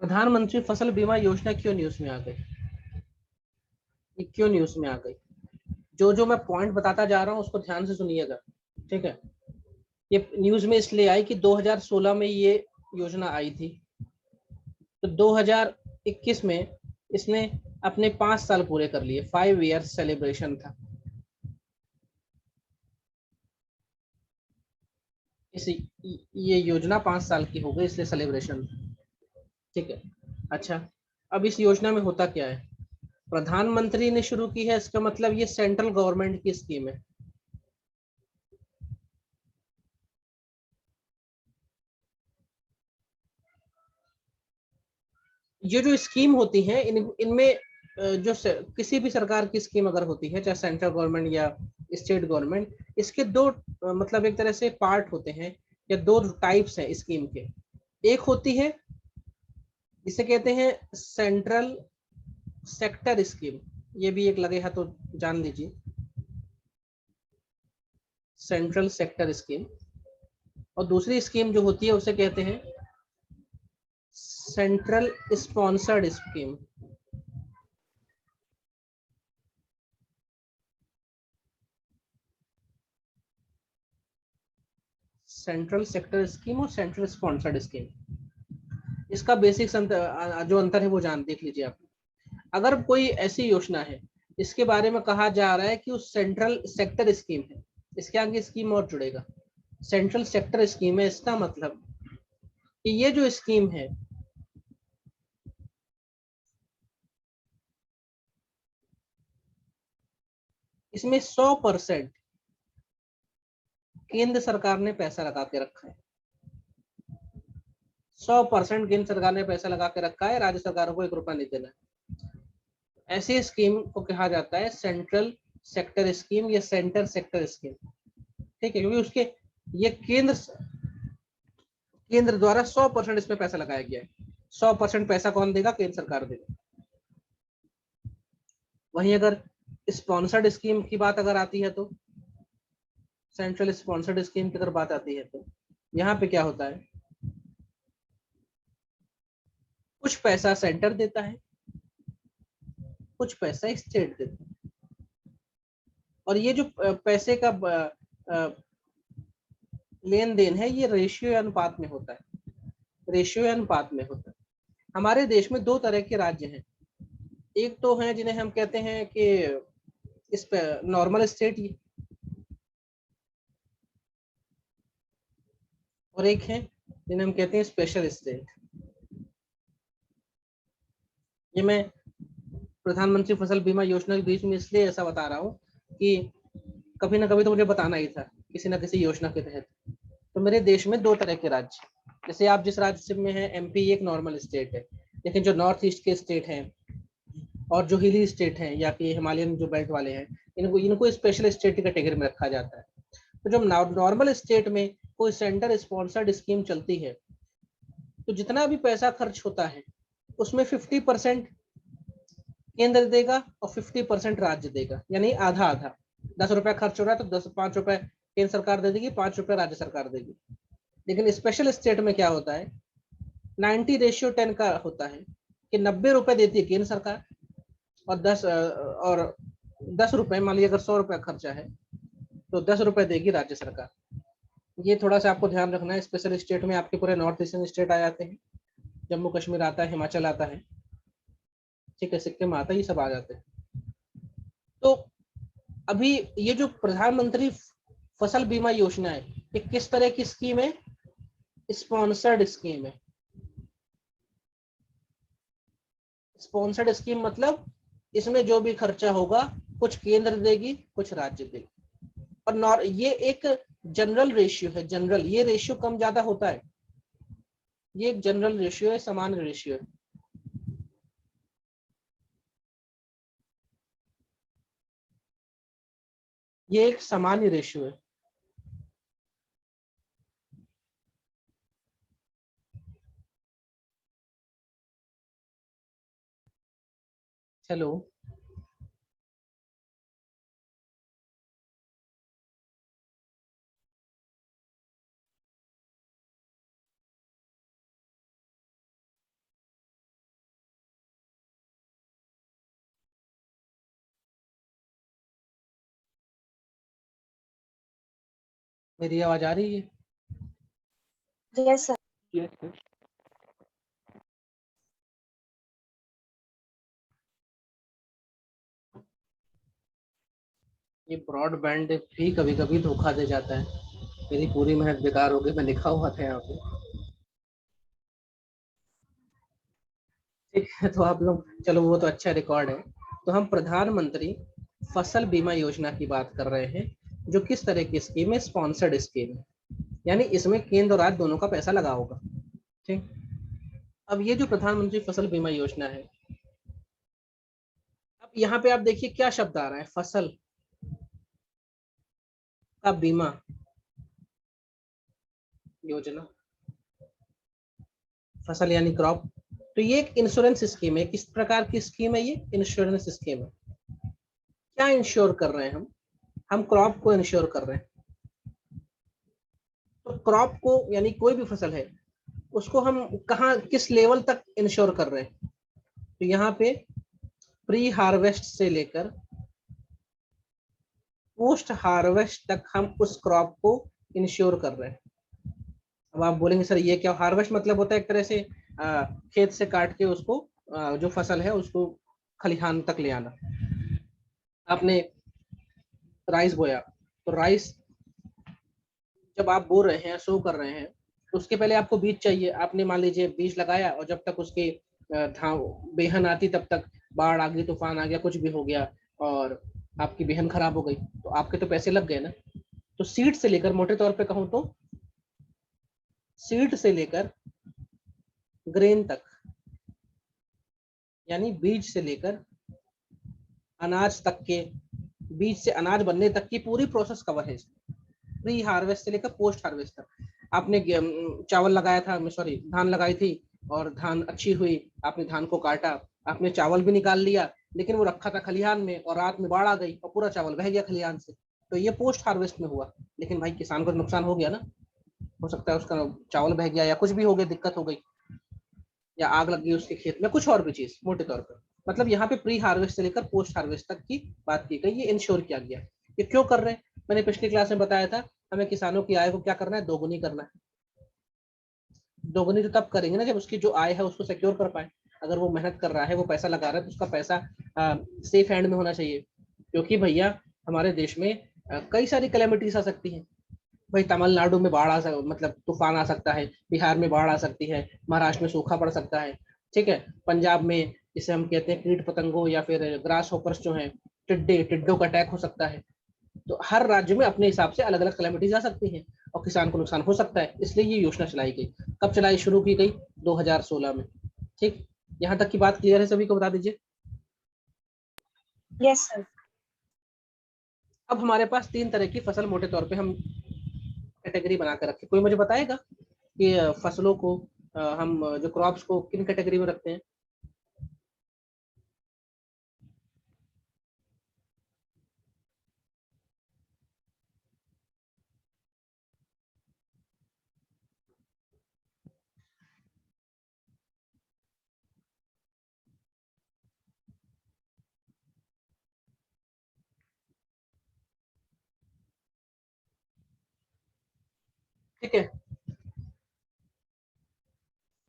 प्रधानमंत्री फसल बीमा योजना क्यों न्यूज में आ गई? ये क्यों न्यूज में आ गई? जो जो मैं पॉइंट बताता जा रहा हूँ उसको ध्यान से सुनिएगा, ठीक है। ये न्यूज में इसलिए आई कि 2016 में ये योजना आई थी, तो 2021 में इसने अपने 5 साल पूरे कर लिए, 5 ईयर्स सेलिब्रेशन था। इस ये योजना 5 साल की हो गई, इसलिए सेलिब्रेशन, ठीक है। अच्छा, अब इस योजना में होता क्या है? प्रधानमंत्री ने शुरू की है, इसका मतलब ये सेंट्रल गवर्नमेंट की स्कीम है। ये जो स्कीम होती है इनमें किसी भी सरकार की स्कीम अगर होती है, चाहे सेंट्रल गवर्नमेंट या स्टेट गवर्नमेंट, इसके दो मतलब एक तरह से पार्ट होते हैं, या दो टाइप्स हैं स्कीम के। एक होती है जिसे कहते हैं सेंट्रल सेक्टर स्कीम, ये भी एक लगे हाथ तो जान लीजिए, सेंट्रल सेक्टर स्कीम। और दूसरी स्कीम जो होती है उसे कहते हैं central sponsored scheme. Central sector scheme और सेंट्रल स्पॉन्सर्ड स्कीम, इसका बेसिक जो अंतर है वो जान देख लीजिए आप। अगर कोई ऐसी योजना है इसके बारे में कहा जा रहा है कि उस सेंट्रल सेक्टर स्कीम है, इसके आगे स्कीम और जुड़ेगा, सेंट्रल सेक्टर स्कीम है, इसका मतलब कि ये जो स्कीम है इसमें 100% केंद्र सरकार ने पैसा लगा के रखा है। 100% केंद्र सरकार ने पैसा लगा के रखा है, राज्य सरकारों को 1 रुपया नहीं देना है। ऐसी स्कीम को कहा जाता है सेंट्रल सेक्टर स्कीम या सेंटर सेक्टर स्कीम, ठीक है, क्योंकि उसके ये केंद्र द्वारा 100% इसमें पैसा लगाया गया है। 100% पैसा कौन देगा? केंद्र सरकार देगा। वहीं अगर स्पॉन्सर्ड स्कीम की बात अगर आती है, तो सेंट्रल स्पॉन्सर्ड स्कीम की अगर बात आती है, तो यहाँ पे क्या होता है, कुछ पैसा सेंटर देता है, कुछ पैसा स्टेट देता है। और ये जो पैसे का लेन देन है, ये रेशियो अनुपात में होता है, रेशियो अनुपात में होता है। हमारे देश में दो तरह के राज्य हैं, एक तो है जिन्हें हम कहते हैं कि इस पे नॉर्मल स्टेट, और एक है जिन्हें हम कहते हैं स्पेशल स्टेट। ये मैं प्रधानमंत्री फसल बीमा योजना के बीच में इसलिए ऐसा बता रहा हूँ कि कभी ना कभी तो मुझे बताना ही था किसी ना किसी योजना के तहत। तो मेरे देश में दो तरह के राज्य, जैसे आप जिस राज्य में हैं, एमपी एक नॉर्मल स्टेट है, लेकिन जो नॉर्थ ईस्ट के स्टेट हैं और जो हिली स्टेट हैं या कि हिमालयन जो बेल्ट वाले हैं, इनको इनको स्पेशल स्टेट की कैटेगरी में रखा जाता है। तो जब नॉर्मल स्टेट में कोई सेंटर स्पॉन्सर्ड स्कीम चलती है, तो जितना भी पैसा खर्च होता है उसमें 50% केंद्र देगा और 50% राज्य देगा, यानी आधा आधा। 10 रुपया खर्च हो रहा है तो 5 रुपए केंद्र सरकार दे देगी, 5 रुपए राज्य सरकार देगी। लेकिन स्पेशल स्टेट में क्या होता है, 90:10 का होता है कि 90 रुपए देती है केंद्र सरकार और 10 रुपए, मान लीजिए अगर 100 रुपया खर्चा है तो 10 रुपए देगी राज्य सरकार। ये थोड़ा सा आपको ध्यान रखना है। स्पेशल स्टेट में आपके पूरे नॉर्थ ईस्टर्न स्टेट आ जाते हैं, जम्मू कश्मीर आता है, हिमाचल आता है, ठीक है, सिक्किम आता है, ये सब आ जाते हैं। तो अभी ये जो प्रधानमंत्री फसल बीमा योजना है, ये किस तरह की स्कीम है? स्पॉन्सर्ड स्कीम है। स्पॉन्सर्ड स्कीम मतलब इसमें जो भी खर्चा होगा कुछ केंद्र देगी, कुछ राज्य देगी। और ये एक जनरल रेशियो है, जनरल, ये रेशियो कम ज्यादा होता है, ये एक जनरल रेशियो है, सामान्य रेशियो है। ये एक सामान्य रेशियो है। हेलो। मेरी आवाज आ रही है? Yes sir. Yes. ये ब्रॉडबैंड भी कभी कभी धोखा दे जाता है। मेरी पूरी मेहनत बेकार हो गई, मैं लिखा हुआ था यहाँ पे। ठीक है, तो आप लोग चलो, वो तो अच्छा रिकॉर्ड है। तो हम प्रधानमंत्री फसल बीमा योजना की बात कर रहे हैं, जो किस तरह की स्कीम है? स्पॉन्सर्ड स्कीम है, यानी इसमें केंद्र और राज्य दोनों का पैसा लगा होगा। ठीक। अब ये जो प्रधानमंत्री फसल बीमा योजना है, अब यहाँ पे आप देखिए क्या शब्द आ रहा है, फसल का बीमा योजना, फसल यानी क्रॉप। तो ये एक इंश्योरेंस स्कीम है। किस प्रकार की स्कीम है? ये इंश्योरेंस स्कीम है। क्या इंश्योर कर रहे हैं हम क्रॉप को इंश्योर कर रहे हैं। तो क्रॉप को यानी कोई भी फसल है, उसको हम कहाँ किस लेवल तक इंश्योर कर रहे हैं? तो यहाँ पे प्री हार्वेस्ट से लेकर पोस्ट हार्वेस्ट तक हम उस क्रॉप को इंश्योर कर रहे हैं। अब आप बोलेंगे सर ये क्या? हार्वेस्ट मतलब होता है एक तरह से खेत से काट के उसको जो फसल है उसको खलिहान तक ले आना। आपने राइस बोया, तो राइस जब आप बो रहे हैं, सो कर रहे हैं, तो उसके पहले आपको बीज चाहिए। आपने मान लीजिए बीज लगाया, और जब तक उसकी बेहन आती तब तक बाढ़ आ गई, तूफान आ गया, कुछ भी हो गया और आपकी बेहन खराब हो गई, तो आपके तो पैसे लग गए ना। तो सीड से लेकर, मोटे तौर पे कहूँ तो सीड से लेकर ग्रेन तक, यानी बीज से लेकर अनाज तक के, बीज से अनाज बनने तक की पूरी प्रोसेस कवर है इसमें, प्री हार्वेस्ट से लेकर पोस्ट हार्वेस्ट तक। आपने चावल लगाया था, सॉरी धान लगाई थी, और धान अच्छी हुई, आपने धान को काटा, आपने चावल भी निकाल लिया, लेकिन वो रखा था खलिहान में और रात में बाढ़ आ गई और पूरा चावल बह गया खलिहान से। तो ये पोस्ट हार्वेस्ट में हुआ, लेकिन भाई किसान को नुकसान हो गया ना। हो सकता है उसका चावल बह गया, या कुछ भी हो गया, दिक्कत हो गई, या आग लग गई उसके खेत में, कुछ और भी चीज। मोटे तौर पर मतलब यहाँ पे प्री हार्वेस्ट से लेकर पोस्ट हार्वेस्ट तक की बात की गई, ये इंश्योर किया गया। ये क्यों कर रहे हैं? मैंने पिछली क्लास में बताया था, हमें किसानों की आय को क्या करना है? दोगुनी करना है। दोगुनी तो तब करेंगे ना जब उसकी जो आय है उसको सिक्योर कर पाए। अगर वो मेहनत कर रहा है, वो पैसा लगा रहा है, तो उसका पैसा सेफ हैंड में होना चाहिए। क्योंकि भैया हमारे देश में कई सारी कैलेमिटीज आ सकती हैं। भाई तमिलनाडु में बाढ़ मतलब तूफान आ सकता है, बिहार में बाढ़ आ सकती है, महाराष्ट्र में सूखा पड़ सकता है, ठीक है, पंजाब में जिसे हम कहते हैं कीट पतंगों या फिर ग्रास होपर्स जो हैं, टिड्डों का अटैक हो सकता है। तो हर राज्य में अपने हिसाब से अलग अलग कैलेमिटीज आ सकती हैं, और किसान को नुकसान हो सकता है। इसलिए ये योजना चलाई गई। कब चलाई, शुरू की गई? 2016 में। ठीक, यहाँ तक की बात क्लियर है? सभी को बता दीजिए। Yes sir. अब हमारे पास तीन तरह की फसल मोटे तौर पे हम कैटेगरी बना कर रखे। कोई मुझे बताएगा कि फसलों को हम जो क्रॉप्स को किन कैटेगरी में रखते हैं? ठीक है,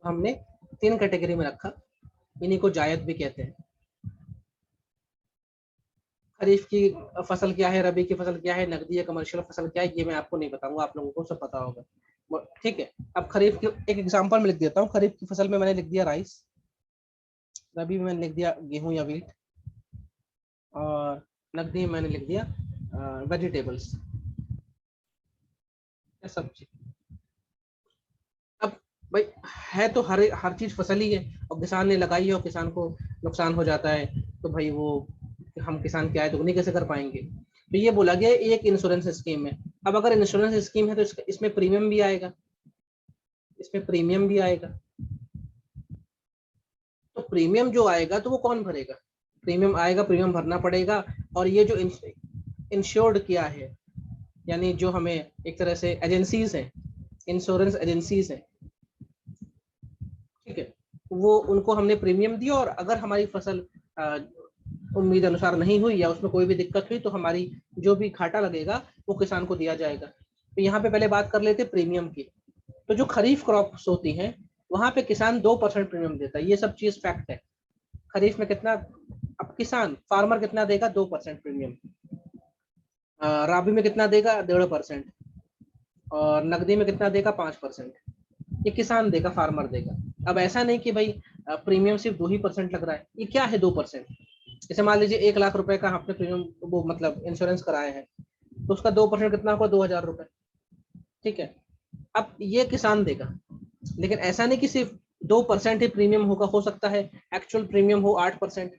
हमने तीन कैटेगरी में रखा, इन्हीं को जायद भी कहते हैं। खरीफ की फसल क्या है, रबी की फसल क्या है, नकदी या कमर्शियल फसल क्या है, ये मैं आपको नहीं बताऊंगा, आप लोगों को सब पता होगा। ठीक है, अब खरीफ की एक एग्जांपल में लिख देता हूँ। खरीफ की फसल में मैंने लिख दिया राइस, रबी में मैंने लिख दिया गेहूं या वीट, और नकदी में मैंने लिख दिया वेजिटेबल्स, सब्जी। अब भाई है तो हर चीज फसल ही है, और किसान ने लगाई है और किसान को नुकसान हो जाता है, तो भाई वो हम किसान की आय दुगनी कैसे कर पाएंगे? तो ये बोला गया एक इंश्योरेंस स्कीम है। अब अगर इंश्योरेंस स्कीम है तो इसमें प्रीमियम भी आएगा, इसमें प्रीमियम भी आएगा। तो प्रीमियम जो आएगा तो वो कौन भरेगा? प्रीमियम आएगा, प्रीमियम भरना पड़ेगा। और ये जो इंश्योर्ड किया है, यानी जो हमें एक तरह से एजेंसीज हैं, इंश्योरेंस एजेंसीज हैं, ठीक है, वो उनको हमने प्रीमियम दिया, और अगर हमारी फसल उम्मीद अनुसार नहीं हुई या उसमें कोई भी दिक्कत हुई, तो हमारी जो भी घाटा लगेगा वो किसान को दिया जाएगा। तो यहाँ पे पहले बात कर लेते प्रीमियम की। तो जो खरीफ क्रॉप्स होती हैं वहां पे किसान 2% प्रीमियम देता है, ये सब चीज फैक्ट है। खरीफ में कितना, अब किसान फार्मर कितना देगा, 2% प्रीमियम। राबी में कितना देगा, 1.5%। और नकदी में कितना देगा, 5%। ये किसान देगा, फार्मर देगा। अब ऐसा नहीं कि भाई प्रीमियम सिर्फ 2% लग रहा है, ये क्या है 2%। जैसे मान लीजिए 1 लाख रुपए का आपने प्रीमियम वो मतलब इंश्योरेंस कराया है, तो उसका 2% कितना होगा, 2,000 रुपए। ठीक है, अब ये किसान देगा। लेकिन ऐसा नहीं कि सिर्फ 2% ही प्रीमियम होगा, हो सकता है एक्चुअल प्रीमियम हो 8%,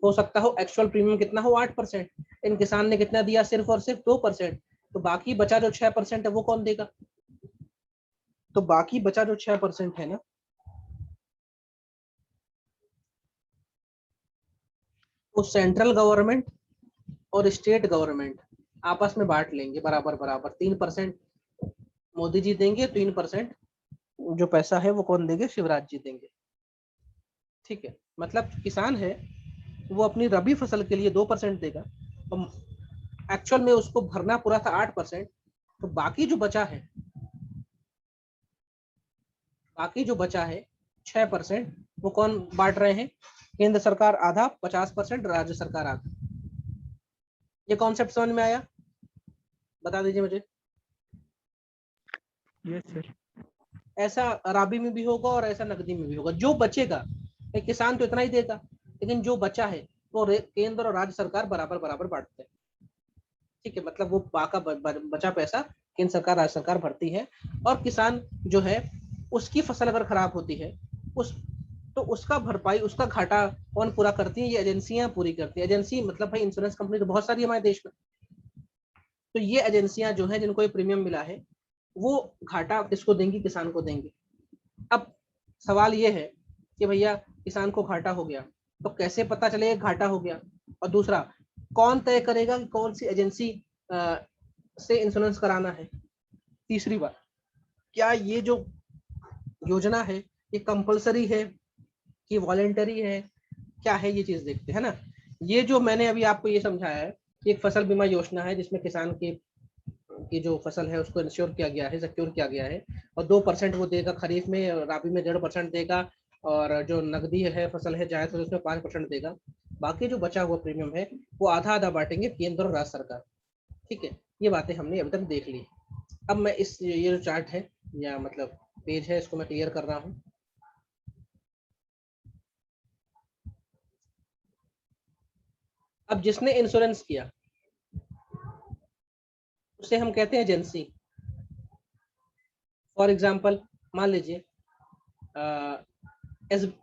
हो सकता हो एक्चुअल प्रीमियम कितना हो 8%। इन किसान ने कितना दिया, सिर्फ और सिर्फ 2%। तो बाकी बचा जो 6% है वो कौन देगा। तो बाकी बचा जो 6% है ना, वो सेंट्रल गवर्नमेंट और स्टेट गवर्नमेंट आपस में बांट लेंगे बराबर बराबर। 3% मोदी जी देंगे, 3% जो पैसा है वो कौन देंगे, शिवराज जी देंगे। ठीक है, मतलब किसान है वो अपनी रबी फसल के लिए 2% देगा, और एक्चुअल में उसको भरना पूरा था 8%। तो बाकी जो बचा है, बाकी जो बचा है 6%, वो कौन बांट रहे हैं, केंद्र सरकार आधा 50%, राज्य सरकार आधा। ये कॉन्सेप्ट समझ में आया, बता दीजिए मुझे। Yes sir. ऐसा राबी में भी होगा और ऐसा नकदी में भी होगा। जो बचेगा, एक किसान तो इतना ही देगा, लेकिन जो बचा है वो केंद्र और राज्य सरकार बराबर बराबर बांटते हैं। ठीक है, मतलब वो बाका बचा पैसा केंद्र सरकार राज्य सरकार भरती है। और किसान जो है उसकी फसल अगर खराब होती है उस तो उसका भरपाई, उसका घाटा कौन पूरा करती है, ये एजेंसियां पूरी करती है। एजेंसी मतलब भाई इंश्योरेंस कंपनी तो बहुत सारी हमारे देश में। तो ये एजेंसियां जो है जिनको ये प्रीमियम मिला है वो घाटा किसको देंगी, किसान को देंगी। अब सवाल ये है कि भैया किसान को घाटा हो गया तो कैसे पता चलेगा घाटा हो गया, और दूसरा कौन तय करेगा कि कौन सी एजेंसी से इंश्योरेंस कराना है। तीसरी बात, क्या ये जो योजना है ये कंपलसरी है कि वॉलेंटरी है, क्या है, ये चीज देखते हैं ना। ये जो मैंने अभी आपको ये समझाया है, एक फसल बीमा योजना है जिसमें किसान की जो फसल है उसको इंश्योर किया गया है, सिक्योर किया गया है। और 2% वो देगा खरीफ में, राबी में 1.5% देगा, और जो नकदी है फसल है जायद तो उसमें 5% देगा। बाकी जो बचा हुआ प्रीमियम है वो आधा आधा बांटेंगे केंद्र और राज्य सरकार। ठीक है, ये बातें हमने अभी तक देख ली। अब मैं इस ये जो चार्ट है या मतलब पेज है इसको मैं क्लियर कर रहा हूँ। अब जिसने इंश्योरेंस किया उसे हम कहते हैं एजेंसी। फॉर एग्जाम्पल मान लीजिए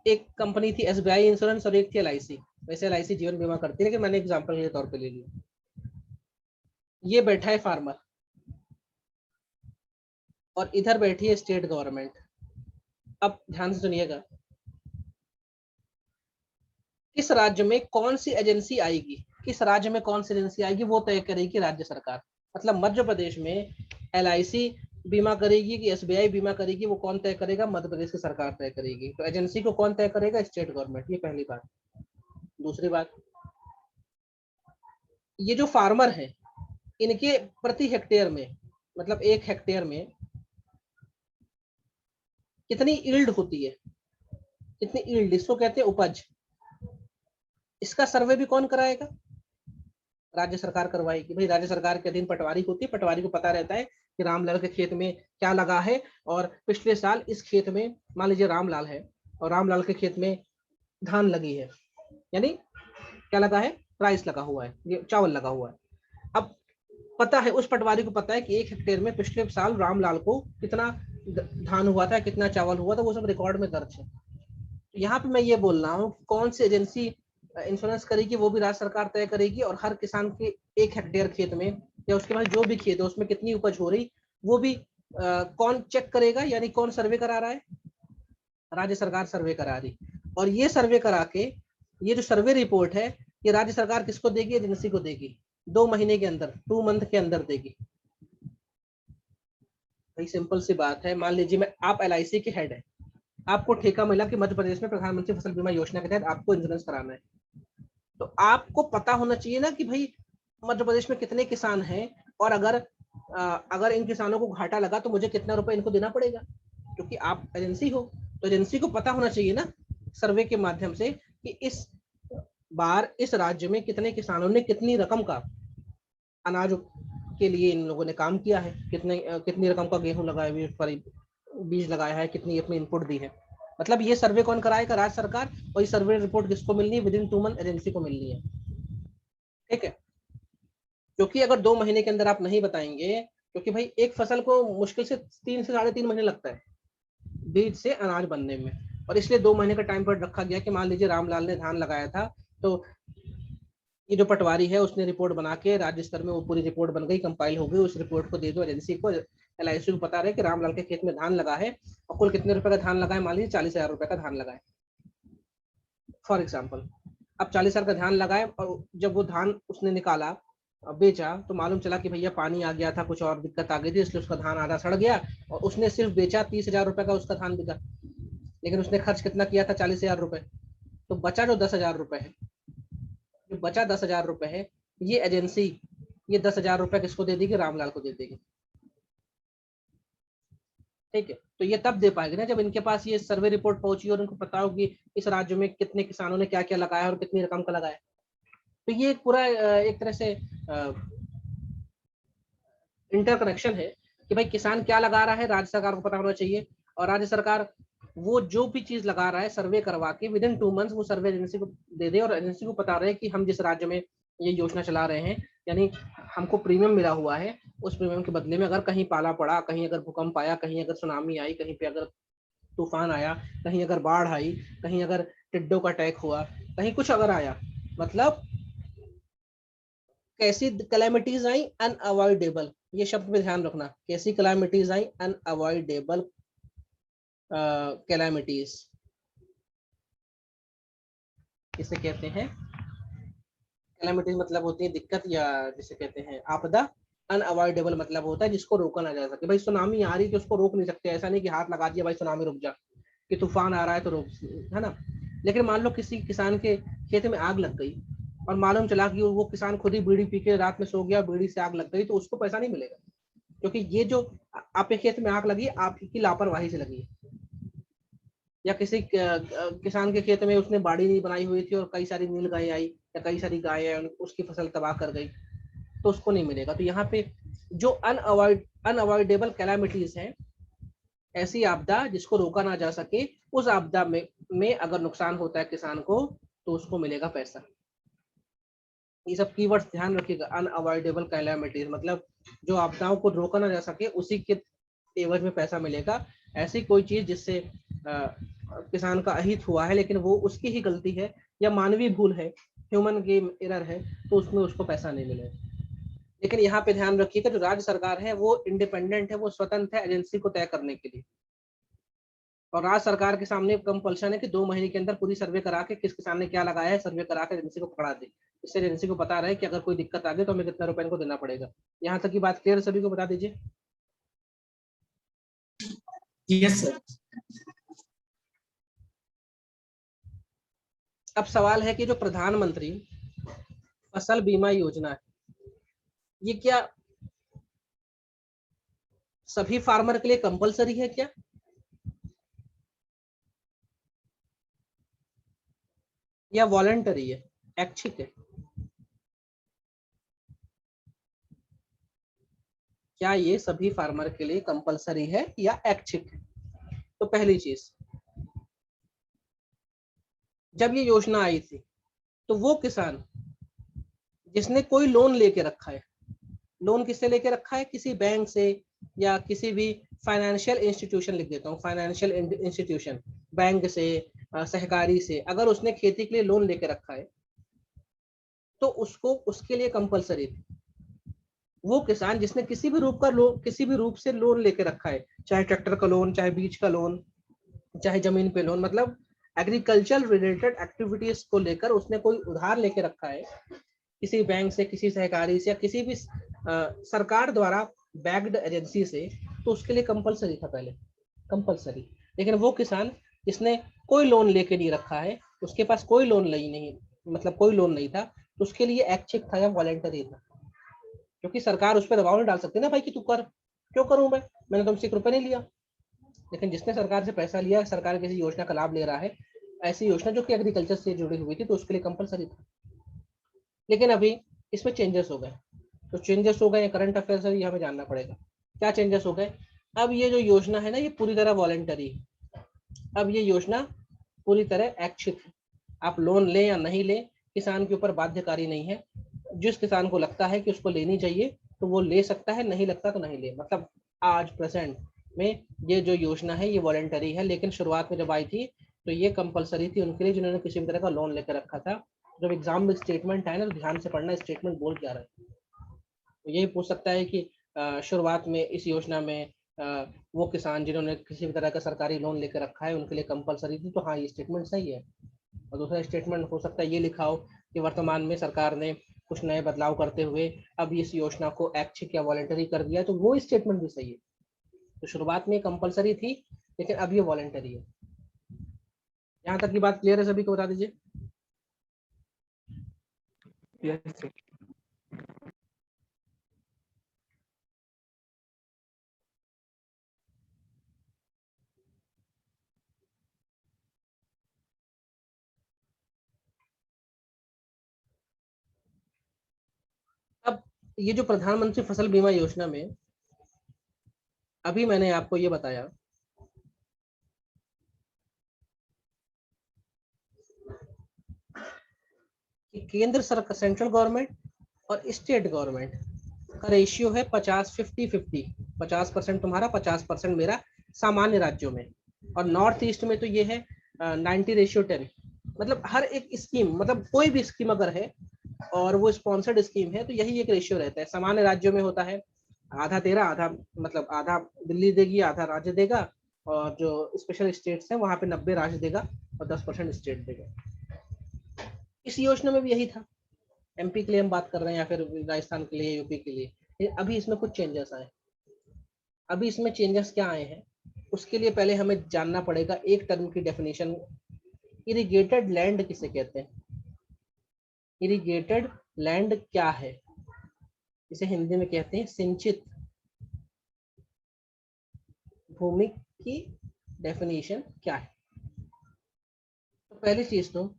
एक कंपनी थी SBI इंश्योरेंस और एक थी LIC। वैसे LIC जीवन बीमा करती है, लेकिन मैंने एग्जांपल के तौर पे ले लिया। ये बैठा है फार्मर और इधर बैठी है स्टेट गवर्नमेंट। अब ध्यान से सुनिएगा, किस राज्य में कौन सी एजेंसी आएगी, किस राज्य में कौन सी एजेंसी आएगी वो तय करेगी राज्य सरकार। मतलब मध्य प्रदेश में LIC बीमा करेगी कि SBI बीमा करेगी, वो कौन तय करेगा, मध्य प्रदेश की सरकार तय करेगी। तो एजेंसी को कौन तय करेगा, स्टेट गवर्नमेंट। ये पहली बात। दूसरी बात, ये जो फार्मर है इनके प्रति हेक्टेयर में, मतलब 1 हेक्टेयर में कितनी ईल्ड होती है, कितनी ईल्ड, इसको कहते हैं उपज। इसका सर्वे भी कौन कराएगा, राज्य सरकार करवाएगी। भाई राज्य सरकार के अधीन पटवारी होती है, पटवारी को पता रहता है कि रामलाल के खेत में क्या लगा है, और पिछले साल इस खेत में मान लीजिए रामलाल है और रामलाल के खेत में धान लगी है, यानी क्या लगा है, राइस लगा हुआ है, ये चावल लगा हुआ है। अब पता है, उस पटवारी को पता है कि 1 हेक्टेयर में पिछले साल रामलाल को कितना धान हुआ था, कितना चावल हुआ था, वो सब रिकॉर्ड में दर्ज है। यहाँ पे मैं ये बोल रहा हूँ कौन सी एजेंसी इंश्योरेंस करेगी वो भी राज्य सरकार तय करेगी, और हर किसान के 1 हेक्टेयर खेत में या उसके पास जो भी खेत है उसमें कितनी उपज हो रही वो भी कौन चेक करेगा, यानी कौन सर्वे करा रहा है, राज्य सरकार सर्वे करा रही। और ये सर्वे करा के ये जो सर्वे रिपोर्ट है ये राज्य सरकार किसको देगी, एजेंसी को देगी, 2 महीने के अंदर, 2 मंथ के अंदर देगी। भाई सिंपल सी बात है, मान लीजिए मैं आप LIC के हेड है, आपको ठेका मिला कि मध्य प्रदेश में प्रधानमंत्री फसल बीमा योजना के तहत आपको इंश्योरेंस कराना है। तो आपको पता होना चाहिए ना कि भाई मध्य प्रदेश में कितने किसान हैं, और अगर अगर इन किसानों को घाटा लगा तो मुझे कितना रुपए इनको देना पड़ेगा, क्योंकि आप एजेंसी हो तो एजेंसी को पता होना चाहिए ना सर्वे के माध्यम से कि इस बार इस राज्य में कितने किसानों ने कितनी रकम का अनाज के लिए इन लोगों ने काम किया है, कितनी रकम का गेहूं लगाया हुए, सॉरी बीज लगाया है, कितनी अपनी इनपुट दी है। मतलब ये सर्वे कौन कराएगा? राज्य सरकार। और ये सर्वे रिपोर्ट किसको मिलनी है? विदिन 2 मंथ एजेंसी को मिलनी है। ठीक है, क्योंकि अगर 2 महीने के अंदर आप नहीं बताएंगे, क्योंकि भाई एक फसल को मुश्किल से 3 से 3.5 महीने लगता है बीज से अनाज बनने में, और इसलिए 2 महीने का टाइम पीरियड रखा गया कि मान लीजिए रामलाल ने धान लगाया था, तो ये जो पटवारी है उसने रिपोर्ट बना के राज्य स्तर में वो पूरी रिपोर्ट बन गई, कंपाइल हो गई, उस रिपोर्ट को दे दो एजेंसी को, LIC को पता रहे कि रामलाल के खेत में धान लगा है और कुल कितने रुपए का धान लगा है, मान लीजिए 40,000 रुपए का धान लगा है फॉर एग्जाम्पल। अब 40,000 का धान लगाए और जब वो धान उसने निकाला बेचा तो मालूम चला कि भैया पानी आ गया था, कुछ और दिक्कत आ गई थी, इसलिए उसका धान आधा सड़ गया और उसने सिर्फ बेचा 30,000 रुपए का उसका धान बिका, लेकिन उसने खर्च कितना किया था? 40,000 रुपए। तो बचा जो 10,000 रुपए है, जो बचा 10,000 रुपए है, ये एजेंसी ये 10,000 रुपए किसको दे देगी? रामलाल को दे देगी। ठीक है, तो ये तब दे पाएगी ना जब इनके पास ये सर्वे रिपोर्ट पहुंची और उनको पता हो कि इस राज्य में कितने किसानों ने क्या क्या लगाया और कितनी रकम का लगाया। तो ये पूरा एक तरह से इंटरकनेक्शन है कि भाई किसान क्या लगा रहा है, राज्य सरकार को पता होना चाहिए, और राज्य सरकार वो जो भी चीज लगा रहा है सर्वे करवा के विदिन 2 मंथ्स वो सर्वे एजेंसी को दे दे, और एजेंसी को पता रहे कि हम जिस राज्य में ये योजना चला रहे हैं, यानी हमको प्रीमियम मिला हुआ है, उस प्रीमियम के बदले में अगर कहीं पाला पड़ा, कहीं अगर भूकंप आया, कहीं अगर सुनामी आई, कहीं पे अगर तूफान आया, कहीं अगर बाढ़ आई, कहीं अगर टिड्डों का अटैक हुआ, कहीं कुछ अगर आया, मतलब कैसी कैलेमिटीज आई? अनअवॉइडेबल, ये शब्द पे ध्यान रखना, कैसी कैलेमिटीज आई? अनअवॉइडेबल कैलेमिटीज इसे कहते हैं। कैलेमिटीज मतलब होती है दिक्कत, या जिसे कहते हैं आपदा। अनअवॉइडेबल मतलब होता है जिसको रोका ना जा सके। भाई सुनामी आ रही तो उसको रोक नहीं सकते, ऐसा नहीं कि हाथ लगा दिया भाई सुनामी रुक जा, कि तूफान आ रहा है तो रोक, है ना। लेकिन मान लो किसी किसान के खेत में आग लग गई और मालूम चला कि वो किसान खुद ही बीड़ी पी के रात में सो गया, बीड़ी से आग लग गई, तो उसको पैसा नहीं मिलेगा, क्योंकि ये जो आपके खेत में आग लगी आपकी लापरवाही से लगी है, या किसी किसान के खेत में उसने बाड़ी नहीं बनाई हुई थी और कई सारी नील गाय आई या कई सारी गाय आई, उसकी फसल तबाह कर गई, तो उसको नहीं मिलेगा। तो यहाँ पे जो अनअवॉइडेबल कैलामिटीज है, ऐसी आपदा जिसको रोका ना जा सके, उस आपदा में अगर नुकसान होता है किसान को तो उसको मिलेगा पैसा। ये सब कीवर्ड्स ध्यान रखिएगा। अनअवॉइडेबल कैलामिटीज मतलब जो आपदाओं को रोका ना जा सके उसी के एवज में पैसा मिलेगा। ऐसी कोई चीज जिससे किसान का अहित हुआ है लेकिन वो उसकी ही गलती है या मानवीय भूल है, ह्यूमन की एरर है, तो उसमें उसको पैसा नहीं मिलेगा। लेकिन यहाँ पे ध्यान रखिएगा जो राज्य सरकार है वो इंडिपेंडेंट है, वो स्वतंत्र है एजेंसी को तय करने के लिए, और राज्य सरकार के सामने कंपल्शन है कि 2 महीने के अंदर पूरी सर्वे करा के किस किसान ने क्या लगाया है सर्वे करा के एजेंसी को पकड़ा दे। इससे एजेंसी को पता रहे कि अगर कोई दिक्कत आ गई तो हमें कितना रुपए इनको देना पड़ेगा। यहाँ तक की बात क्लियर सभी को बता दीजिए। Yes sir. अब सवाल है कि जो प्रधानमंत्री फसल बीमा योजना है ये क्या सभी फार्मर के लिए कंपलसरी है क्या, या वॉलंटरी है, ऐच्छिक है? क्या ये सभी फार्मर के लिए कंपलसरी है या ऐच्छिक है? तो पहली चीज, जब ये योजना आई थी तो वो किसान जिसने कोई लोन लेके रखा है, लोन किससे लेके रखा है? किसी बैंक से या किसी भी फाइनेंशियल इंस्टीट्यूशन, लिख देता हूँ फाइनेंशियल इंस्टीट्यूशन, बैंक से, सहकारी से, अगर उसने खेती के लिए लोन लेके रखा है तो उसको उसके लिए कंपलसरी थी। वो किसान जिसने किसी भी रूप का लोन, किसी भी रूप से लोन लेके रखा है, चाहे ट्रैक्टर का लोन, चाहे बीज का लोन, चाहे जमीन पे लोन, मतलब एग्रीकल्चर रिलेटेड एक्टिविटीज को लेकर उसने कोई उधार लेके रखा है किसी बैंक से, किसी सहकारी से, या किसी भी सरकार द्वारा बैक्ड एजेंसी से, तो उसके लिए कंपलसरी था पहले, कंपलसरी। लेकिन वो किसान जिसने कोई लोन लेके नहीं रखा है, उसके पास कोई लोन नहीं, मतलब कोई लोन नहीं था, तो उसके लिए ऐच्छिक था या वॉलंटरी था? क्योंकि सरकार उस पर दबाव नहीं डाल सकती ना भाई कि तू कर, क्यों करूं मैं, मैंने तुमसे 1 रुपया नहीं लिया। लेकिन जिसने सरकार से पैसा लिया, सरकार किसी योजना का लाभ ले रहा है, ऐसी योजना जो कि एग्रीकल्चर से जुड़ी हुई थी, तो उसके लिए कंपलसरी था। लेकिन अभी इसमें चेंजेस हो गए। तो चेंजेस हो गए, करंट अफेयर्स है, ये हमें जानना पड़ेगा क्या चेंजेस हो गए। अब ये जो योजना है ना, ये पूरी तरह वॉलेंटरी है। अब ये योजना पूरी तरह ऐच्छिक है। आप लोन लें या नहीं लें, किसान के ऊपर बाध्यकारी नहीं है। जिस किसान को लगता है कि उसको लेनी चाहिए तो वो ले सकता है, नहीं लगता तो नहीं ले। मतलब आज प्रेजेंट में ये जो योजना है ये वॉलेंटरी है, लेकिन शुरुआत में जब आई थी तो ये कंपलसरी थी उनके लिए जिन्होंने किसी भी तरह का लोन लेकर रखा था। जब एग्जाम में स्टेटमेंट आए ना, तो ध्यान से पढ़ना स्टेटमेंट बोल क्या रहा है। तो यही पूछ सकता है कि शुरुआत में इस योजना में वो किसान जिन्होंने किसी भी तरह का सरकारी लोन लेकर रखा है उनके लिए कंपलसरी थी, तो हाँ ये स्टेटमेंट सही है। और दूसरा स्टेटमेंट हो सकता है ये लिखा हो कि वर्तमान में सरकार ने कुछ नए बदलाव करते हुए अब इस योजना को ऐच्छिक या वॉलेंटरी कर दिया, तो वो स्टेटमेंट भी सही है। तो शुरुआत में कंपलसरी थी, लेकिन अब ये वॉलेंटरी है। यहाँ तक की बात क्लियर है सभी को, बता दीजिए। Yes, sir. अब ये जो प्रधानमंत्री फसल बीमा योजना में अभी मैंने आपको ये बताया कि केंद्र सरकार, सेंट्रल गवर्नमेंट और स्टेट गवर्नमेंट का रेशियो है 50-50-50। 50% तुम्हारा, 50% मेरा, सामान्य राज्यों में। और नॉर्थ ईस्ट में तो ये है 90:10। मतलब हर एक स्कीम, मतलब कोई भी स्कीम अगर है और वो स्पॉन्सर्ड स्कीम है तो यही एक रेशियो रहता है। सामान्य राज्यों में होता है आधा तेरा आधा, मतलब आधा दिल्ली देगी आधा राज्य देगा, और जो स्पेशल स्टेट्स हैं वहां पे 90 राज्य देगा और 10% स्टेट देगा। इस योजना में भी यही था। एमपी के लिए हम बात कर रहे हैं या फिर राजस्थान के लिए, यूपी के लिए। अभी इसमें कुछ चेंजेस आए। अभी इसमें चेंजेस क्या आए हैं उसके लिए पहले हमें जानना पड़ेगा एक टर्म की डेफिनेशन। इरिगेटेड लैंड किसे कहते हैं? इरिगेटेड लैंड क्या है? इसे हिंदी में कहते हैं सिंचित भूमि की डेफिनेशन क्या है। तो पहली चीज तो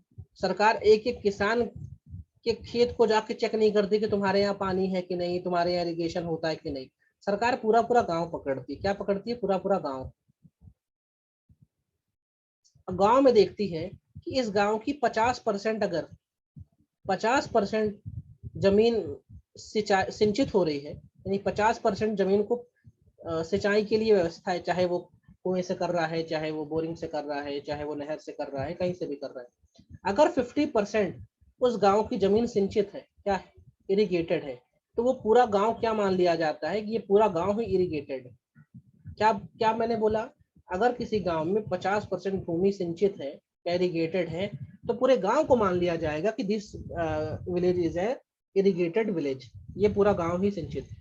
सरकार एक एक किसान के खेत को जाके चेक नहीं करती कि तुम्हारे यहाँ पानी है कि नहीं, तुम्हारे यहाँ इरिगेशन होता है कि नहीं। सरकार पूरा पूरा गांव पकड़ती है। क्या पकड़ती है? पूरा पूरा गांव। गांव में देखती है कि इस गांव की 50%, अगर 50% जमीन सिंचित हो रही है, यानी 50% जमीन को सिंचाई के लिए व्यवस्था है, चाहे वो कुएं से कर रहा है, चाहे वो बोरिंग से कर रहा है, चाहे वो नहर से कर रहा है, कहीं से भी कर रहा है। अगर 50% उस गांव की जमीन सिंचित है, क्या है, इरिगेटेड है, तो वो पूरा गांव क्या मान लिया जाता है कि ये पूरा गांव ही इरिगेटेड है। क्या क्या मैंने बोला? अगर किसी गांव में 50% भूमि सिंचित है, इरिगेटेड है, तो पूरे गांव को मान लिया जाएगा कि this village is a irrigated village. ये पूरा गांव ही सिंचित है।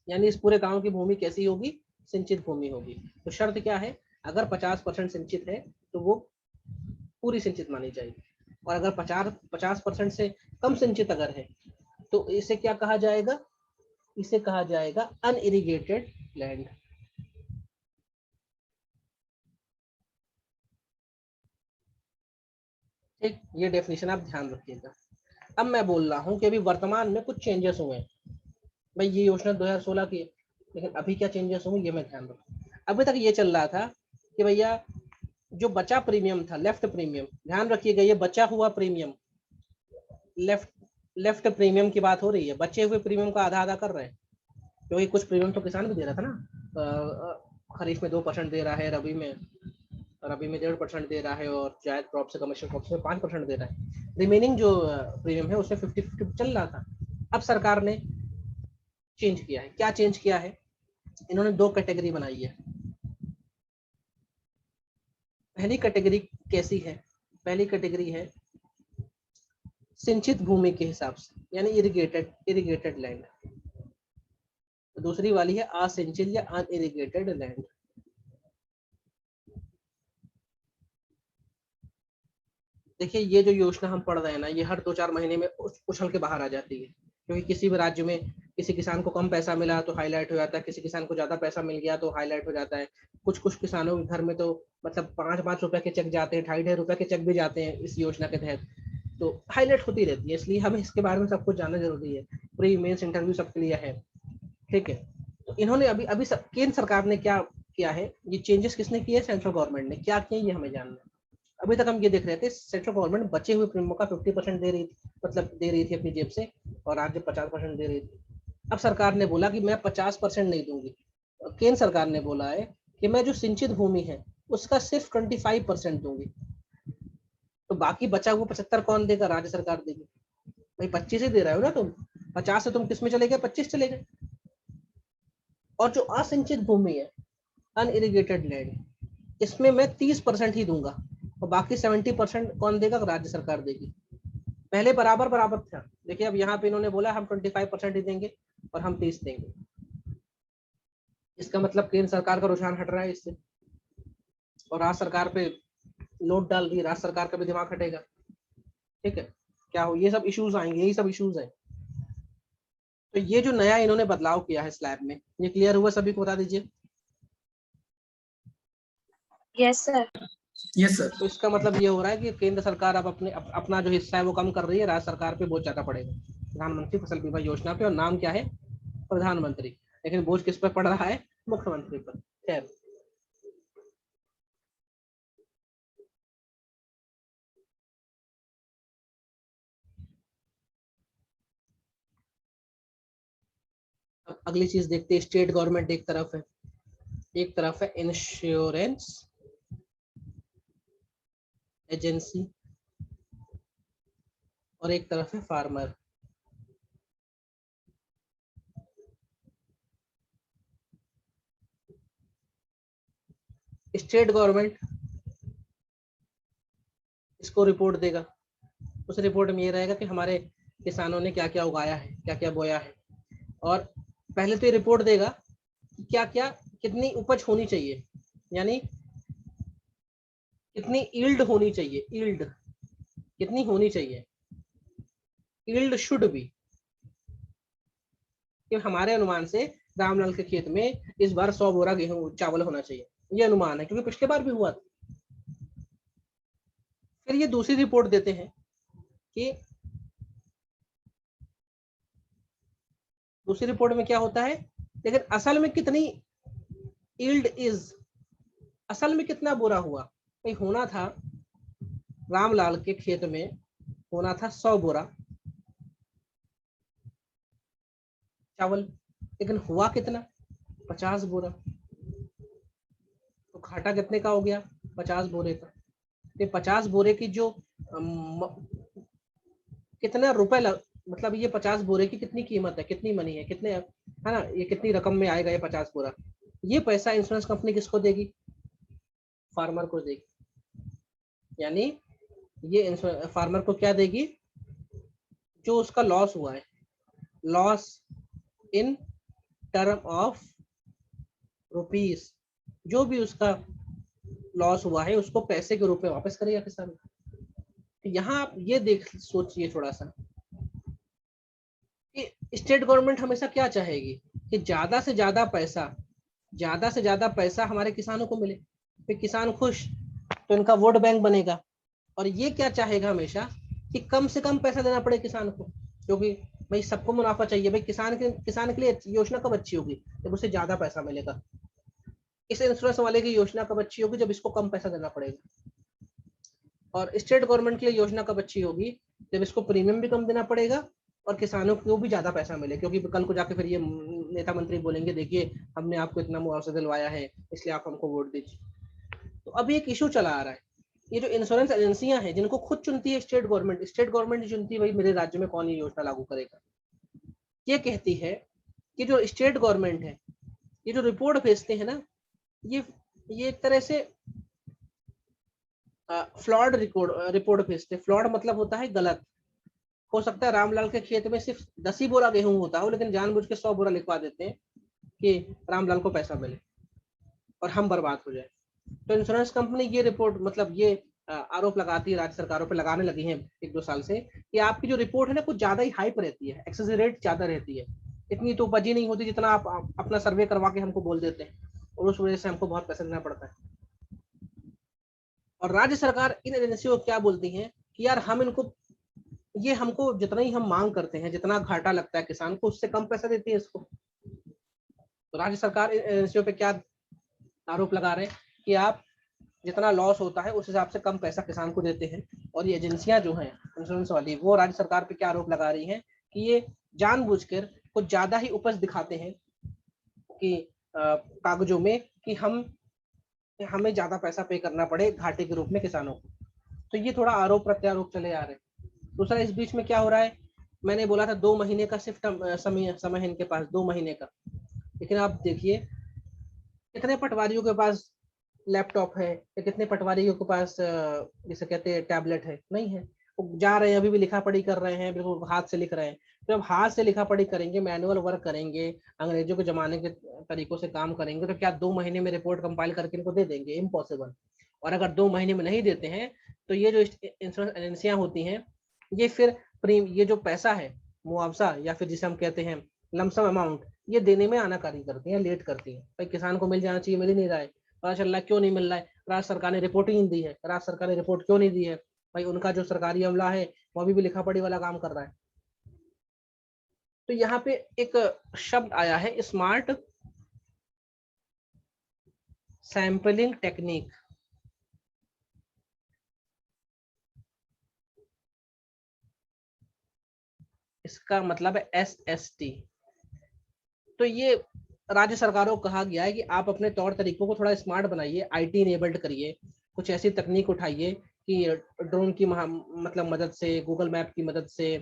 यानी इस पूरे गांव की भूमि कैसी होगी? सिंचित भूमि होगी। तो शर्त क्या है? अगर 50% सिंचित है तो वो पूरी सिंचित मानी जाएगी, और अगर 50% से कम सिंचित अगर है तो इसे क्या कहा जाएगा? इसे कहा जाएगा अनइरिगेटेड लैंड। ठीक, ये डेफिनेशन आप ध्यान रखिएगा। अब मैं बोल रहा हूँ कि अभी वर्तमान में कुछ चेंजेस हुए हैं। भाई ये योजना 2016 की है, लेकिन अभी क्या चेंजेस हुए ये मैं ध्यान रखूँ। अभी तक ये चल रहा था कि भैया जो बचा प्रीमियम था, लेफ्ट प्रीमियम, ध्यान रखिएगा, ये बचा हुआ प्रीमियम, लेफ्ट लेफ्ट प्रीमियम की बात हो रही है। बचे हुए प्रीमियम का आधा आधा कर रहे हैं, क्योंकि कुछ प्रीमियम तो किसान भी दे रहा था ना। खरीफ में 2% दे रहा है, रबी में 1.5% दे रहा है, और जायद क्रॉप से, कमर्शियल क्रॉप से 5% दे रहा है। रिमेनिंग जो प्रीमियम है उसमें 50-50 चल रहा था। अब सरकार ने चेंज किया है। क्या चेंज किया है? इन्होंने 2 कैटेगरी बनाई है। पहली कैटेगरी कैसी है? पहली कैटेगरी है सिंचित भूमि के हिसाब से, यानी इरिगेटेड लैंड। दूसरी वाली है असिंचित या अनइरिगेटेड लैंड। देखिए ये जो योजना हम पढ़ रहे हैं ना, ये हर 2-4 महीने में उछल के बाहर आ जाती है, क्योंकि किसी भी राज्य में किसी किसान को कम पैसा मिला तो हाईलाइट हो जाता है, किसी किसान को ज्यादा पैसा मिल गया तो हाईलाइट हो जाता है। कुछ कुछ किसानों के घर में तो मतलब 5-5 रुपए के चेक जाते हैं, 2.5 रुपए के चेक भी जाते हैं इस योजना के तहत, तो हाईलाइट होती रहती है। इसलिए हमें इसके बारे में सब कुछ जानना जरूरी है। प्री मेंस इंटरव्यू सबके लिए है, ठीक है। तो इन्होंने अभी अभी केंद्र सरकार ने क्या किया है, ये चेंजेस किसने किए, सेंट्रल गवर्नमेंट ने क्या किया, ये हमें जानना है। अभी तक हम ये देख रहे थे सेंट्रल गवर्नमेंट बचे हुए प्रीमियम का 50% दे रही थी, मतलब दे रही थी अपनी जेब से, और राज्य 50% दे रही थी। अब सरकार ने बोला कि मैं 50% नहीं दूंगी। केंद्र सरकार ने बोला है कि मैं जो सिंचित भूमि है उसका सिर्फ 25% दूंगी। तो बाकी बचा हुआ 75 कौन देगा, राज्य सरकार देगी। भाई 25 ही दे रहे हो ना तुम, 50 से तुम किस में चले गए, 25 चले गए। और जो असिंचित भूमि है, अनइरिगेटेड लैंड, इसमें मैं 30% ही दूंगा, और बाकी 70% कौन देगा, राज्य सरकार देगी। पहले बराबर बराबर था, देखिए अब यहाँ पे इन्होंने बोला हम 25% ही देंगे और हम 30 देंगे। इसका मतलब केंद्र सरकार का रुझान हट रहा है इससे, और राज्य सरकार पे लोड डाल रही है, राज्य सरकार का भी दिमाग हटेगा, ठीक है। क्या हो, ये सब इश्यूज आएंगे, यही सब इश्यूज है। तो ये जो नया इन्होंने बदलाव किया है स्लैब में, ये क्लियर हुआ सभी को, बता दीजिए। Yes sir. Yes, sir. तो इसका मतलब ये हो रहा है कि केंद्र सरकार अब अपना जो हिस्सा है वो कम कर रही है, राज्य सरकार पे बोझ ज्यादा पड़ेगा प्रधानमंत्री फसल बीमा योजना पे। और नाम क्या है, प्रधानमंत्री, लेकिन बोझ किस पर पड़ रहा है, मुख्यमंत्री पर। खैर, अब अगली चीज देखते हैं। स्टेट गवर्नमेंट एक तरफ है, एक तरफ है इंश्योरेंस एजेंसी, और एक तरफ है फार्मर। स्टेट गवर्नमेंट इसको रिपोर्ट देगा। उस रिपोर्ट में ये रहेगा कि हमारे किसानों ने क्या क्या उगाया है, क्या क्या बोया है। और पहले तो ये रिपोर्ट देगा कि क्या क्या कितनी उपज होनी चाहिए, यानी कितनी ईल्ड होनी चाहिए, ईल्ड कितनी होनी चाहिए, ईल्ड शुड बी, कि हमारे अनुमान से रामलाल के खेत में इस बार 100 बोरा गेहूं चावल होना चाहिए, ये अनुमान है, क्योंकि पिछले बार भी हुआ था। फिर ये दूसरी रिपोर्ट देते हैं कि दूसरी रिपोर्ट में क्या होता है, लेकिन असल में कितनी ईल्ड इज, असल में कितना बोरा हुआ। भाई होना था रामलाल के खेत में, होना था 100 बोरा चावल, लेकिन हुआ कितना, 50 बोरा। तो घाटा कितने का हो गया, 50 बोरे का। तो 50 बोरे की जो कितना रुपए मतलब ये 50 बोरे की कितनी कीमत है, कितनी मनी है, कितने है ना, ये कितनी रकम में आएगा ये 50 बोरा। ये पैसा इंश्योरेंस कंपनी किसको देगी, फार्मर को देगी। यानी ये फार्मर को क्या देगी, जो उसका लॉस हुआ है, loss in term of rupees, जो भी उसका लॉस हुआ है उसको पैसे के रूप में वापस करेगा किसान। यहाँ आप ये देख सोचिए थोड़ा सा कि स्टेट गवर्नमेंट हमेशा क्या चाहेगी कि ज्यादा से ज्यादा पैसा हमारे किसानों को मिले। फिर किसान खुश तो इनका वोट बैंक बनेगा। और ये क्या चाहेगा हमेशा कि कम से कम पैसा देना पड़े किसान को, क्योंकि भाई सबको मुनाफा चाहिए। भाई किसान के लिए योजना कब अच्छी होगी, जब उसे ज्यादा पैसा मिलेगा। इस इंश्योरेंस वाले की योजना कब अच्छी होगी, जब इसको कम पैसा देना पड़ेगा। और स्टेट गवर्नमेंट के लिए योजना कब अच्छी होगी, जब इसको प्रीमियम भी कम देना पड़ेगा और किसानों को भी ज्यादा पैसा मिले, क्योंकि कल को जाके फिर ये नेता मंत्री बोलेंगे देखिए हमने आपको इतना मुआवजा दिलवाया है इसलिए आप हमको वोट दीजिए। तो अभी एक इशू चला आ रहा है, ये जो इंश्योरेंस एजेंसियां हैं जिनको खुद चुनती है स्टेट गवर्नमेंट चुनती है भाई मेरे राज्य में कौन ये योजना लागू करेगा। ये कहती है कि जो स्टेट गवर्नमेंट है, ये जो रिपोर्ट भेजते हैं ना, ये एक तरह से फ्लॉड रिपोर्ट भेजते हैं। फ्लॉड मतलब होता है गलत। हो सकता है रामलाल के खेत में सिर्फ 10 ही बोरा गेहूं होता हो, लेकिन जानबूझ के 100 बोरा लिखवा देते हैं कि रामलाल को पैसा मिले और हम बर्बाद हो जाए। तो इंश्योरेंस कंपनी ये रिपोर्ट मतलब ये आरोप लगाती है, राज्य सरकारों पर लगाने लगी है 1-2 साल से, कि आपकी जो रिपोर्ट है ना कुछ ज्यादा ही हाइप रहती है, एक्सेसरेट ज्यादा रहती है। इतनी तो उपज ही नहीं होती जितना आप अपना सर्वे करवा के हमको बोल देते हैं, और उस वजह से हमको बहुत पैसा देना पड़ता है। और राज्य सरकार इन एजेंसियों को क्या बोलती है कि यार हम इनको, ये हमको जितना ही हम मांग करते हैं, जितना घाटा लगता है किसान को, उससे कम पैसा देती है इसको। तो राज्य सरकार इन एजेंसियों पे क्या आरोप लगा रहे हैं कि आप जितना लॉस होता है उस हिसाब से कम पैसा किसान को देते हैं। और ये एजेंसियां जो हैं इंश्योरेंस वाली, वो राज्य सरकार पे क्या आरोप लगा रही हैं कि ये जानबूझकर कुछ ज्यादा ही उपज दिखाते हैं कि कागजों में कि हमें ज्यादा पैसा पे करना पड़े घाटे के रूप में किसानों को। तो ये थोड़ा आरोप प्रत्यारोप चले आ रहे हैं। दूसरा, इस बीच में क्या हो रहा है, मैंने बोला था 2 महीने का सिर्फ समय है इनके पास, 2 महीने का। लेकिन आप देखिए कितने पटवारियों के पास लैपटॉप है, या कितने पटवारियों के पास जिसे कहते हैं टैबलेट है, नहीं है। वो जा रहे हैं, अभी भी लिखा पढ़ी कर रहे हैं, बिल्कुल हाथ से लिख रहे हैं। तो जब हाथ से लिखा पढ़ी करेंगे, मैनुअल वर्क करेंगे, अंग्रेजों के जमाने के तरीकों से काम करेंगे, तो क्या 2 महीने में रिपोर्ट कंपाइल करके इनको दे देंगे? इम्पॉसिबल। और अगर 2 महीने में नहीं देते हैं तो ये जो इंश्योरेंस एजेंसियां होती हैं, ये फिर ये जो पैसा है मुआवजा, या फिर जिसे हम कहते हैं लमसम अमाउंट, ये देने में आनाकानी करती हैं, लेट करती हैं। भाई किसान को मिल जाना चाहिए, मिल ही नहीं रहा है, पता चल रहा है क्यों नहीं मिल रहा है, राज्य सरकार ने रिपोर्ट ही नहीं दी है। राज्य सरकार ने रिपोर्ट क्यों नहीं दी है? भाई उनका जो सरकारी अमला है वो अभी भी लिखा पढ़ी वाला काम कर रहा है। तो यहाँ पे एक शब्द आया है, स्मार्ट सैंपलिंग टेक्निक। इसका मतलब है SST। तो ये राज्य सरकारों को कहा गया है कि आप अपने तौर तरीकों को थोड़ा स्मार्ट बनाइए, IT इनेबल्ड करिए, कुछ ऐसी तकनीक उठाइए कि ड्रोन की मतलब मदद से, गूगल मैप की मदद से,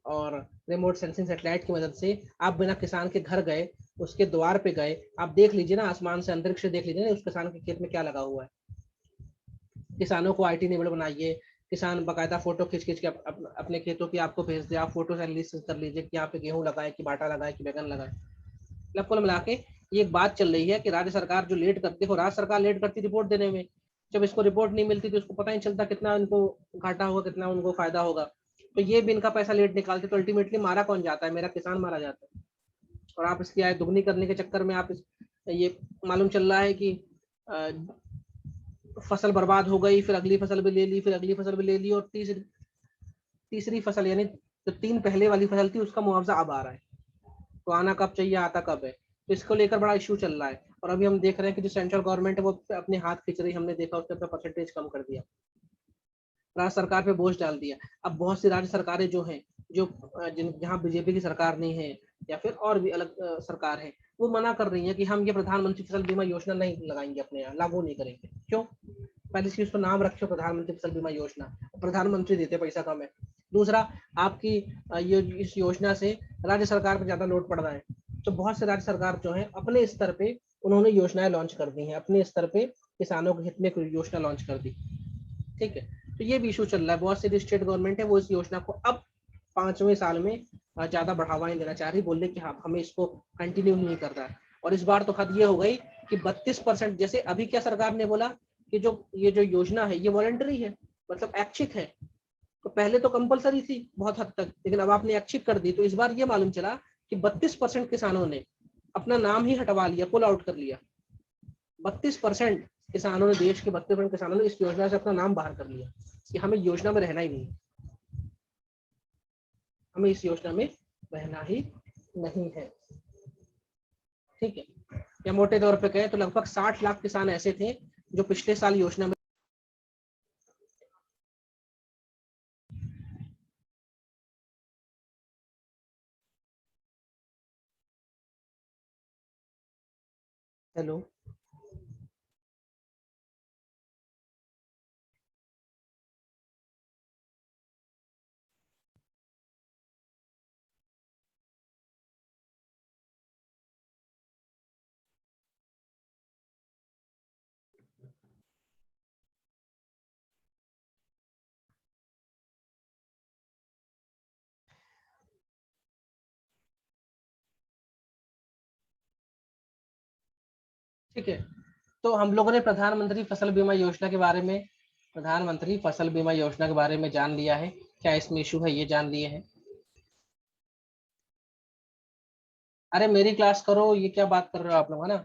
और रिमोट सेंसिंग सैटेलाइट की मदद से आप बिना किसान के घर गए, उसके द्वार पे गए, आप देख लीजिए ना, आसमान से अंतरिक्ष से देख लीजिए ना उस किसान के खेत में क्या लगा हुआ है। किसानों को IT इनेबल्ड बनाइए, किसान बाकायदा फोटो खींच खींच के अपने खेतों की आपको भेज दे, आप फोटो एनालिसिस कर लीजिए कि यहाँ पे गेहूं लगाए कि बाटा लगाए कि बैगन लगाए। मतलब कुल मिला के ये एक बात चल रही है कि राज्य सरकार जो लेट करती है, राज्य सरकार लेट करती रिपोर्ट देने में। जब इसको रिपोर्ट नहीं मिलती तो इसको पता नहीं चलता कितना इनको घाटा होगा, कितना उनको फायदा होगा। तो ये भी इनका पैसा लेट निकालते, तो अल्टीमेटली मारा कौन जाता है? मेरा किसान मारा जाता है। और आप इसकी आय दुगनी करने के चक्कर में आप ये मालूम चल रहा है कि फसल बर्बाद हो गई, फिर अगली फसल भी ले ली, फिर अगली फसल भी ले ली, और तीसरी फसल, यानी जो 3 पहले वाली फसल थी उसका मुआवजा अब आ रहा है। तो आना कब चाहिए, आता कब है? तो इसको लेकर बड़ा इश्यू चल रहा है। और अभी हम देख रहे हैं कि जो सेंट्रल गवर्नमेंट है वो अपने हाथ खींच रही है, हमने देखा उसने अपना परसेंटेज कम कर दिया, राज्य सरकार पे बोझ डाल दिया। अब बहुत सी राज्य सरकारें जो हैं, जो जहाँ बीजेपी की सरकार नहीं है, या फिर और भी अलग सरकार है, वो मना कर रही है कि हम ये प्रधानमंत्री फसल बीमा योजना नहीं लगाएंगे, अपने यहाँ लागू नहीं करेंगे। क्यों? पहली चीज तो नाम रखे प्रधानमंत्री फसल बीमा योजना, प्रधानमंत्री देते पैसा कम है। दूसरा, आपकी ये इस योजना से राज्य सरकार पर ज्यादा लोड पड़ रहा है। तो बहुत से राज्य सरकार जो है अपने स्तर पे उन्होंने योजनाएं लॉन्च कर दी हैं, अपने स्तर पे किसानों के हित में योजना लॉन्च कर दी। ठीक है, तो ये भी इशू चल रहा है। बहुत सी स्टेट गवर्नमेंट है वो इस योजना को अब 5वें साल में ज्यादा बढ़ावा नहीं देना चाह रही, बोल रही कि हाँ हमें इसको कंटिन्यू नहीं कर रहा है। और इस बार तो हद ये हो गई कि 32%, जैसे अभी क्या सरकार ने बोला कि जो ये जो योजना है ये वॉलंटरी है, मतलब ऐच्छिक है। तो पहले तो कंपलसरी थी बहुत हद तक, लेकिन अब आपने ऐच्छिक कर दी। तो इस बार ये मालूम चला कि 32% किसानों ने अपना नाम ही हटवा लिया, पुल आउट कर लिया। 32% किसानों ने, देश के 32% किसानों ने इस योजना से अपना नाम बाहर कर लिया कि हमें योजना में रहना ही नहीं, हमें इस योजना में रहना ही नहीं है। ठीक है, या मोटे तौर पे कहें तो लगभग 60 लाख किसान ऐसे थे जो पिछले साल योजना में। हेलो, ठीक है, तो हम लोगों ने प्रधानमंत्री फसल बीमा योजना के बारे में, प्रधानमंत्री फसल बीमा योजना के बारे में जान लिया है। क्या इसमें इशू है ये जान लिए हैं। अरे मेरी क्लास करो, ये क्या बात कर रहे हो आप लोग, है ना।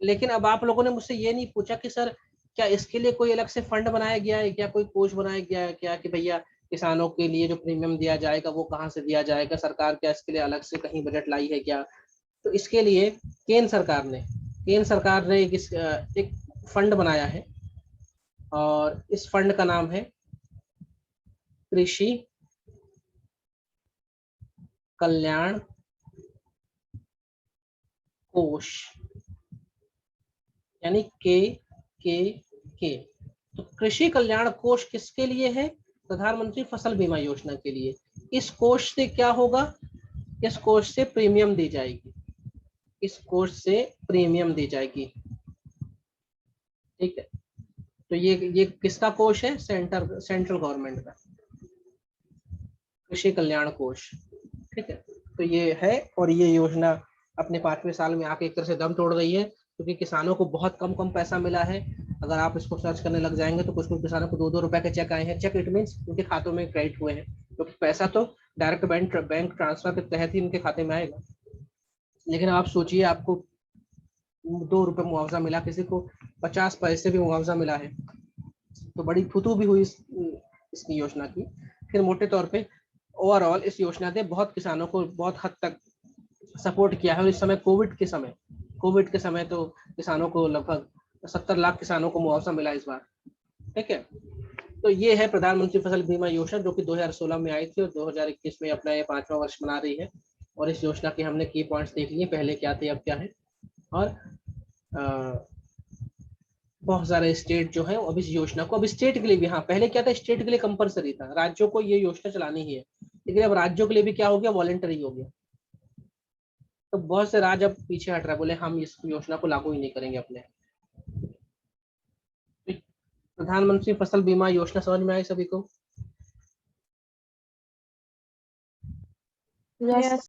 लेकिन अब आप लोगों ने मुझसे ये नहीं पूछा कि सर क्या इसके लिए कोई अलग से फंड बनाया गया है क्या, कोई कोष बनाया गया है क्या, कि भैया किसानों के लिए जो प्रीमियम दिया जाएगा वो कहाँ से दिया जाएगा, सरकार क्या इसके लिए अलग से कहीं बजट लाई है क्या। तो इसके लिए केंद्र सरकार ने एक फंड बनाया है, और इस फंड का नाम है कृषि कल्याण कोष, यानी के। तो कृषि कल्याण कोष किसके लिए है? प्रधानमंत्री फसल बीमा योजना के लिए। इस कोष से क्या होगा? इस कोष से प्रीमियम दी जाएगी, इस कोष से प्रीमियम दी जाएगी। ठीक है, तो ये किसका कोष है? सेंट्रल गवर्नमेंट का कृषि कल्याण कोष। ठीक है, तो ये है, और ये योजना अपने 5वें साल में आके एक तरह से दम तोड़ रही है, क्योंकि किसानों को बहुत कम कम पैसा मिला है। अगर आप इसको सर्च करने लग जाएंगे तो कुछ कुछ किसानों को 2-2 रुपए के चेक आए हैं। चेक इट मीन्स उनके खातों में क्रेडिट हुए हैं, क्योंकि पैसा तो डायरेक्ट बैंक ट्रांसफर के तहत ही उनके खाते में आएगा। लेकिन आप सोचिए, आपको 2 रुपए मुआवजा मिला, किसी को 50 पैसे भी मुआवजा मिला है, तो बड़ी फुतू भी हुई इसकी योजना की। फिर मोटे तौर पे ओवरऑल इस योजना ने बहुत किसानों को बहुत हद तक सपोर्ट किया है। और इस समय कोविड के समय तो किसानों को लगभग 70 लाख किसानों को मुआवजा मिला इस बार। ठीक है, तो ये है प्रधानमंत्री फसल बीमा योजना, जो कि 2016 में आई थी और 2021 में अपना ये 5वां वर्ष मना रही है। और इस योजना के हमने की पॉइंट्स देख लिए, पहले क्या थे अब क्या है। और बहुत सारे स्टेट जो है अब इस योजना को, अब स्टेट के लिए भी, हाँ पहले क्या था, स्टेट के लिए कंपलसरी था, राज्यों को ये योजना चलानी ही है, लेकिन अब राज्यों के लिए भी क्या हो गया, वॉलेंटरी हो गया। तो बहुत से राज्य अब पीछे हट रहे, बोले हम इस योजना को लागू ही नहीं करेंगे अपने। प्रधानमंत्री फसल बीमा योजना समझ में आई सभी को? Yes.